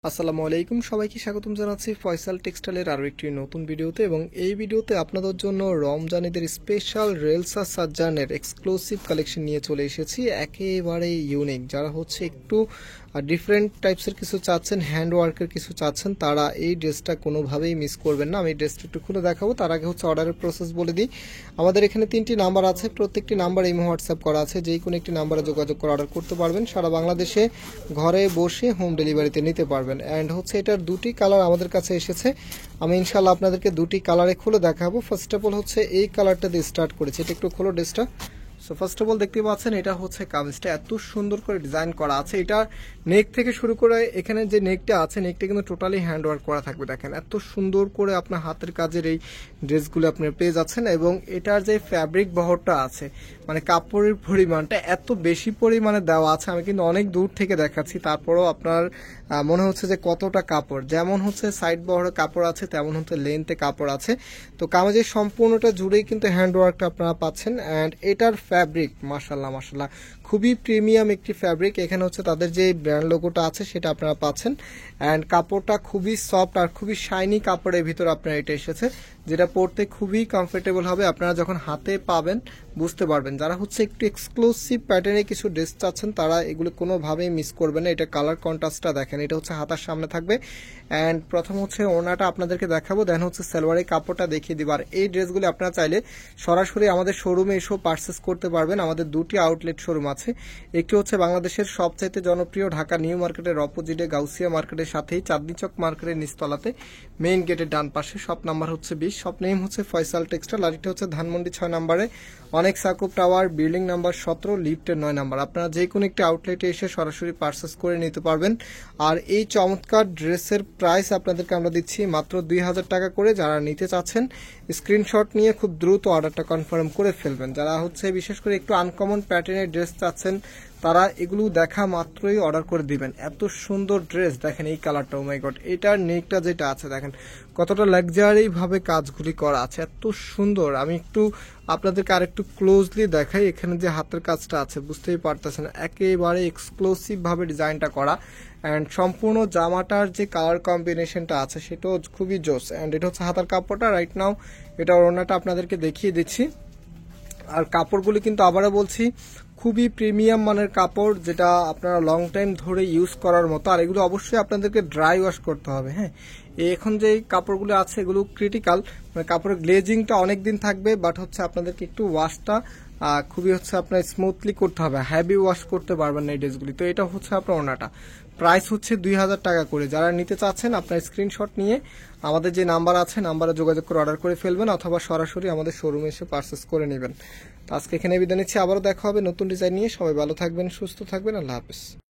আসসালামু আলাইকুম, সবাইকে স্বাগতম জানাচ্ছি ফয়সাল টেক্সটাইলের আরও একটি নতুন ভিডিওতে। এবং এই ভিডিওতে আপনাদের জন্য রমজানিদের স্পেশাল রেলসা সাজ্জানের এক্সক্লুসিভ কালেকশন নিয়ে চলে এসেছি। একেবারে ইউনিক, যারা হচ্ছে একটু ডিফারেন্ট টাইপসের কিছু চাচ্ছেন, হ্যান্ড ওয়ার্কের কিছু চাচ্ছেন, তারা এই ড্রেসটা কোনোভাবেই মিস করবেন না। আমি ড্রেসটা একটু খুলে দেখাবো, তার আগে হচ্ছে অর্ডারের প্রসেস বলে দিই। আমাদের এখানে 3টি নাম্বার আছে, প্রত্যেকটি নাম্বার ইমো হোয়াটসঅ্যাপ করা আছে, যেই কোনো একটি নাম্বারে যোগাযোগ করে অর্ডার করতে পারবেন। সারা বাংলাদেশে ঘরে বসে হোম ডেলিভারিতে নিতে পারবেন। অ্যান্ড হচ্ছে এটার দুটি কালার আমাদের কাছে এসেছে, আমি ইনশাল্লাহ আপনাদেরকে দুটি কালারে খুলে দেখাবো। ফার্স্ট অফ অল হচ্ছে এই কালারটা দিয়ে স্টার্ট করেছি, এটা একটু খোলো ড্রেসটা। সো ফার্স্ট অফ অল দেখতে পাচ্ছেন, এটা হচ্ছে কামিজটা এত সুন্দর করে ডিজাইন করা আছে। এটা নেক থেকে শুরু করে এখানে যে নেকটা আছে, নেকটা কিন্তু টোটালি হ্যান্ড ওয়ার্ক করা থাকবে। দেখেন এত সুন্দর করে আপনার হাতের কাজের এই ড্রেসগুলো আপনি পেয়ে যাচ্ছেন। এবং এটার যে ফ্যাব্রিক বহরটা আছে, মানে কাপড়ের পরিমাণটা এত বেশি পরিমাণে দেওয়া আছে, আমি কিন্তু অনেক দূর থেকে দেখাচ্ছি, তারপরেও আপনার মনে হচ্ছে যে কতটা কাপড়। যেমন হচ্ছে সাইড বহরের কাপড় আছে, তেমন হচ্ছে লেন্থে কাপড় আছে। তো কামিজের সম্পূর্ণটা জুড়েই কিন্তু হ্যান্ড ওয়ার্কটা আপনারা পাচ্ছেন। অ্যান্ড এটার ফ্যাব্রিক মাশাল্লাহ মাশাল্লাহ খুবই প্রিমিয়াম একটি ফ্যাব্রিক। এখানে হচ্ছে তাদের যে ব্র্যান্ড লোগোটা আছে সেটা আপনারা পাচ্ছেন। অ্যান্ড কাপড়টা খুবই সফট আর খুবই শাইনি কাপড়ের ভিতরে আপনার এটা এসেছে, যেটা পরতে খুবই কমফোর্টেবল হবে। আপনারা যখন হাতে পাবেন বুঝতে পারবেন। যারা হচ্ছে একটু এক্সক্লুসিভ প্যাটার্নে কিছু ড্রেস চাচ্ছেন, তারা এগুলো কোনোভাবেই মিস করবেন না। এটা কালার কন্ট্রাস্টটা দেখেন, এটা হচ্ছে হাতার সামনে থাকবে। অ্যান্ড প্রথম হচ্ছে ওড়নাটা আপনাদেরকে দেখাবো, দেন হচ্ছে সালোয়ারের কাপড়টা দেখিয়ে দিব। আর এই ড্রেসগুলি আপনারা চাইলে সরাসরি আমাদের শোরুমে এসেও পারচেস করতে পারবেন। আমাদের দুটি আউটলেট শোরুম আছে, একটি হচ্ছে বাংলাদেশের সবচাইতে জনপ্রিয় ঢাকা নিউ মার্কেটের অপোজিটে গাউসিয়া মার্কেটের সাথেই চাঁদনী চক মার্কেটের নিচতলাতে মেইন গেটের ডান পাশে, শপ নাম্বার হচ্ছে 20, শপ নেম হচ্ছে ফয়সাল টেক্সটাইল। আর এটা হচ্ছে ধানমন্ডি 6 নম্বরে অনেক সাকুব টাওয়ার, বিল্ডিং নাম্বার 17, লিফটের 9 নাম্বার। আপনারা যে কোনো একটি আউটলেটে এসে সরাসরি পারচেস করে নিতে পারবেন। আর এই চমৎকার ড্রেসের প্রাইস আপনাদেরকে আমরা দিচ্ছি মাত্র 2000 টাকা করে। যারা নিতে চাচ্ছেন স্ক্রিনশট নিয়ে খুব দ্রুত অর্ডারটা কনফার্ম করে ফেলবেন। যারা হচ্ছে বিশেষ করে একটু আনকমন প্যাটার্নের ড্রেস চাচ্ছেন, তারা এগুলো দেখা মাত্রই অর্ডার করে দিবেন। এত সুন্দর ড্রেস দেখেন, এই কালারটা, ও মাই গড। এটার নেকটা যেটা আছে দেখেন কতটা লাক্সারি ভাবে কাজগুলি করা আছে, এত সুন্দর। আমি একটু আপনাদেরকে আর একটু ক্লোজলি দেখাই। এখানে যে হাতের কাজটা আছে বুঝতেই পারতেছেন, একেবারে এক্সক্লুসিভ ভাবে ডিজাইনটা করা। অ্যান্ড সম্পূর্ণ জামাটার যে কালার কম্বিনেশনটা আছে সেটাও খুবই জোস। অ্যান্ড এটা হচ্ছে হাতার কাপড়টা, রাইট নাও এটা ওড়নাটা আপনাদেরকে দেখিয়ে দিচ্ছি। আর কাপড়গুলি কিন্তু আবারও বলছি খুবই প্রিমিয়াম মানের কাপড়, যেটা আপনারা লং টাইম ধরে ইউজ করার মতো। আর এগুলো অবশ্যই আপনাদেরকে ড্রাই ওয়াশ করতে হবে। হ্যাঁ, এখন যে কাপড়গুলো আছে এগুলো ক্রিটিক্যাল, মানে কাপড়ের গ্লেজিংটা অনেক দিন থাকবে, বাট হচ্ছে আপনাদেরকে একটু ওয়াশটা খুবই হচ্ছে আপনার স্মুথলি করতে হবে, হ্যাভি ওয়াশ করতে পারবেন না এই ড্রেসগুলি। তো এটা হচ্ছে আপনার ওনাটা, প্রাইস হচ্ছে 2000 টাকা করে। যারা নিতে চাচ্ছেন আপনার স্ক্রিনশট নিয়ে আমাদের যে নাম্বার আছে নাম্বারে যোগাযোগ করে অর্ডার করে ফেলবেন, অথবা সরাসরি আমাদের শোরুমে এসে পারচেস করে নেবেন। তো আজকে এখানে বিদায় নিচ্ছি, আবারও দেখা হবে নতুন ডিজাইন নিয়ে। সবাই ভালো থাকবেন, সুস্থ থাকবেন, আল্লাহ হাফেজ।